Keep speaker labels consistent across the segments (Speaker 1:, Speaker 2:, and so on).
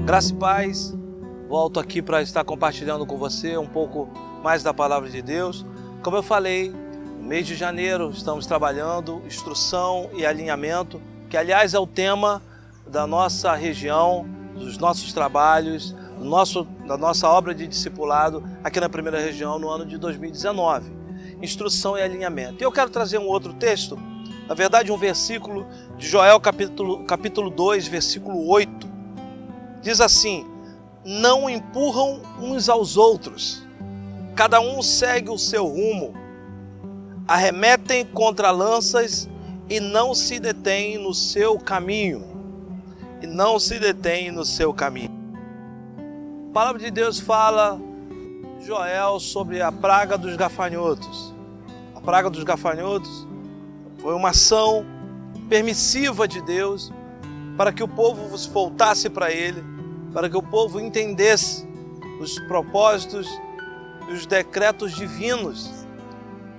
Speaker 1: Graça e paz, volto aqui para estar compartilhando com você um pouco mais da Palavra de Deus. Como eu falei, no mês de janeiro estamos trabalhando instrução e alinhamento, que aliás é o tema da nossa região, dos nossos trabalhos, da nossa obra de discipulado aqui na primeira região no ano de 2019. Instrução e alinhamento. E eu quero trazer um outro texto, na verdade um versículo de Joel capítulo 2, versículo 8. Diz assim: não empurram uns aos outros, cada um segue o seu rumo, arremetem contra lanças e não se detêm no seu caminho. E não se detêm no seu caminho. A palavra de Deus fala, Joel, sobre a praga dos gafanhotos. A praga dos gafanhotos foi uma ação permissiva de Deus para que o povo voltasse para Ele, para que o povo entendesse os propósitos e os decretos divinos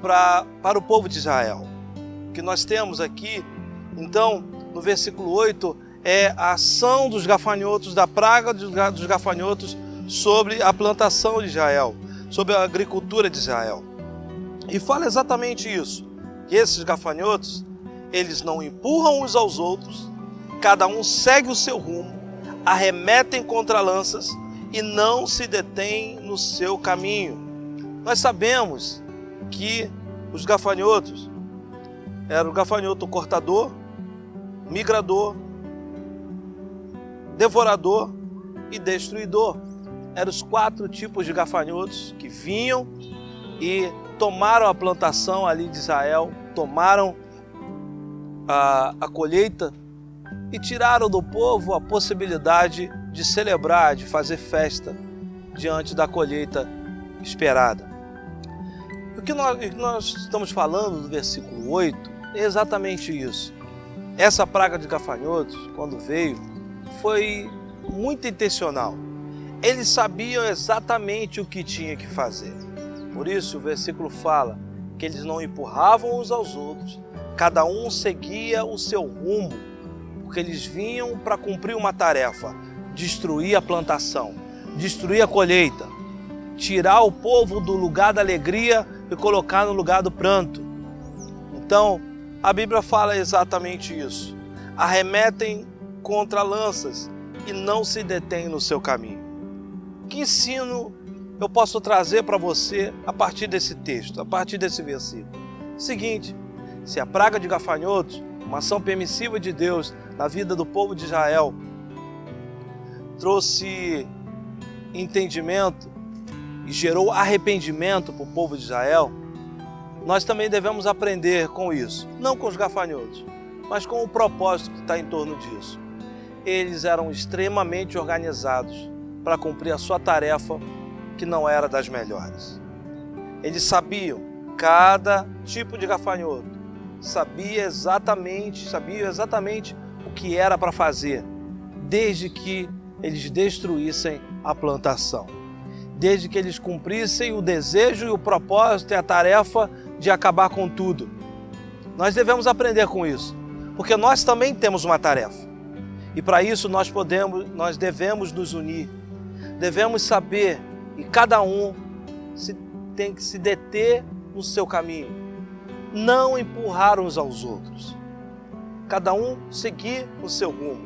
Speaker 1: para o povo de Israel. O que nós temos aqui, então, no versículo 8, é a ação dos gafanhotos, da praga dos gafanhotos sobre a plantação de Israel, sobre a agricultura de Israel. E fala exatamente isso, que esses gafanhotos, eles não empurram uns aos outros, cada um segue o seu rumo, arremetem contra lanças e não se detêm no seu caminho. Nós sabemos que os gafanhotos eram o gafanhoto cortador, migrador, devorador e destruidor. Eram os 4 tipos de gafanhotos que vinham e tomaram a plantação ali de Israel, tomaram a colheita e tiraram do povo a possibilidade de celebrar, de fazer festa diante da colheita esperada. O que nós estamos falando no versículo 8 é exatamente isso. Essa praga de gafanhotos, quando veio, foi muito intencional. Eles sabiam exatamente o que tinha que fazer. Por isso o versículo fala que eles não empurravam uns aos outros, cada um seguia o seu rumo, porque eles vinham para cumprir uma tarefa: destruir a plantação, destruir a colheita, tirar o povo do lugar da alegria e colocar no lugar do pranto. Então, a Bíblia fala exatamente isso. Arremetem contra lanças e não se detêm no seu caminho. Que ensino eu posso trazer para você a partir desse texto, a partir desse versículo? Seguinte: se a praga de gafanhotos, uma ação permissiva de Deus na vida do povo de Israel, trouxe entendimento e gerou arrependimento para o povo de Israel, nós também devemos aprender com isso, não com os gafanhotos, mas com o propósito que está em torno disso. Eles eram extremamente organizados para cumprir a sua tarefa, que não era das melhores. Eles sabiam, cada tipo de gafanhoto sabia exatamente o que era para fazer, desde que eles destruíssem a plantação, desde que eles cumprissem o desejo e o propósito e a tarefa de acabar com tudo. Nós devemos aprender com isso, porque nós também temos uma tarefa. E para isso nós devemos nos unir, devemos saber que cada um tem que se deter no seu caminho, não empurrar uns aos outros, cada um seguir o seu rumo.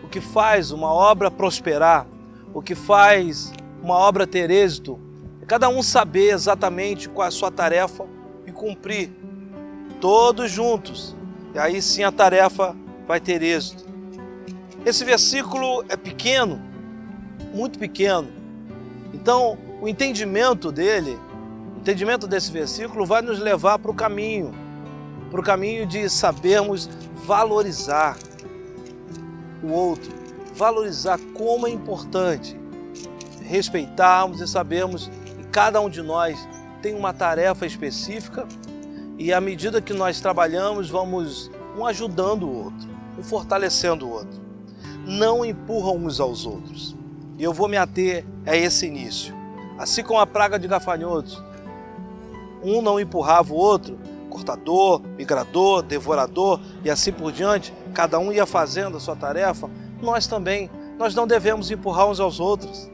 Speaker 1: O que faz uma obra prosperar, o que faz uma obra ter êxito, é cada um saber exatamente qual é a sua tarefa e cumprir, todos juntos, e aí sim a tarefa vai ter êxito. Esse versículo é pequeno, muito pequeno. Então, o entendimento desse versículo vai nos levar para o caminho de sabermos valorizar o outro, valorizar como é importante respeitarmos e sabermos que cada um de nós tem uma tarefa específica e à medida que nós trabalhamos, vamos um ajudando o outro, um fortalecendo o outro. Não empurram uns aos outros. E eu vou me ater a esse início. Assim como a praga de gafanhotos um não empurrava o outro, cortador, migrador, devorador e assim por diante, cada um ia fazendo a sua tarefa, nós também, nós não devemos empurrar uns aos outros.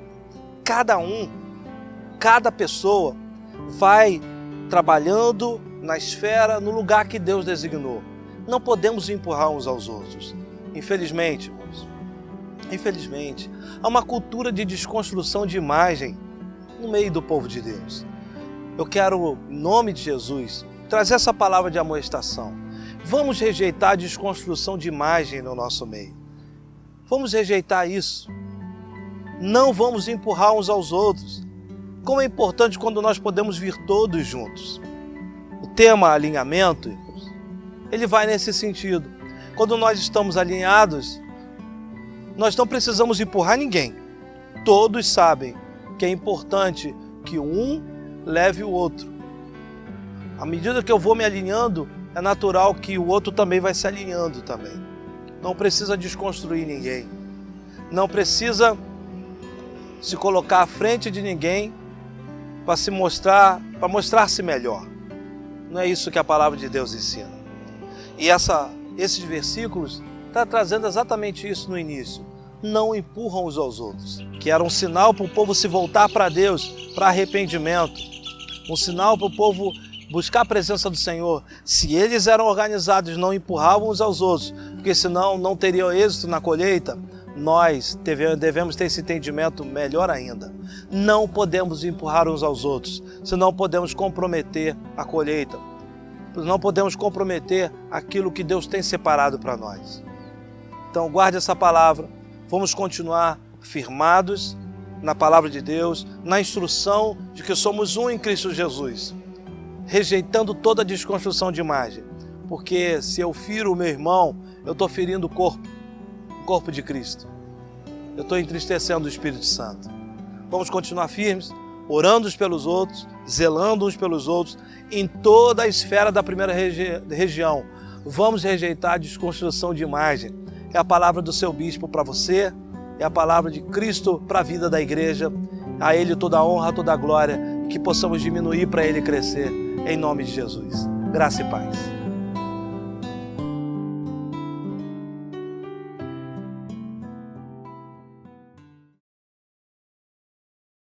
Speaker 1: Cada pessoa vai trabalhando na esfera, no lugar que Deus designou. Não podemos empurrar uns aos outros. Infelizmente, irmãos, infelizmente, há uma cultura de desconstrução de imagem no meio do povo de Deus. Eu quero, em nome de Jesus, trazer essa palavra de amoestação. Vamos rejeitar a desconstrução de imagem no nosso meio. Vamos rejeitar isso. Não vamos empurrar uns aos outros. Como é importante quando nós podemos vir todos juntos. O tema alinhamento, ele vai nesse sentido. Quando nós estamos alinhados, nós não precisamos empurrar ninguém. Todos sabem que é importante que um leve o outro. À medida que eu vou me alinhando, é natural que o outro também vai se alinhando também. Não precisa desconstruir ninguém. Não precisa se colocar à frente de ninguém para se mostrar, para mostrar-se melhor. Não é isso que a palavra de Deus ensina. E esses versículos estão trazendo exatamente isso no início. Não empurram uns aos outros. Que era um sinal para o povo se voltar para Deus, para arrependimento. Um sinal para o povo buscar a presença do Senhor. Se eles eram organizados, não empurravam uns aos outros, porque senão não teria êxito na colheita, nós devemos ter esse entendimento melhor ainda. Não podemos empurrar uns aos outros, senão podemos comprometer a colheita. Não podemos comprometer aquilo que Deus tem separado para nós. Então guarde essa palavra, vamos continuar firmados na palavra de Deus, na instrução de que somos um em Cristo Jesus, rejeitando toda a desconstrução de imagem, porque se eu firo o meu irmão, eu estou ferindo o corpo de Cristo. Eu estou entristecendo o Espírito Santo. Vamos continuar firmes, orando uns pelos outros, zelando uns pelos outros, em toda a esfera da primeira região. Vamos rejeitar a desconstrução de imagem. É a palavra do seu bispo para você, é a palavra de Cristo para a vida da igreja. A Ele toda a honra, toda a glória, que possamos diminuir para Ele crescer, em nome de Jesus. Graça e paz.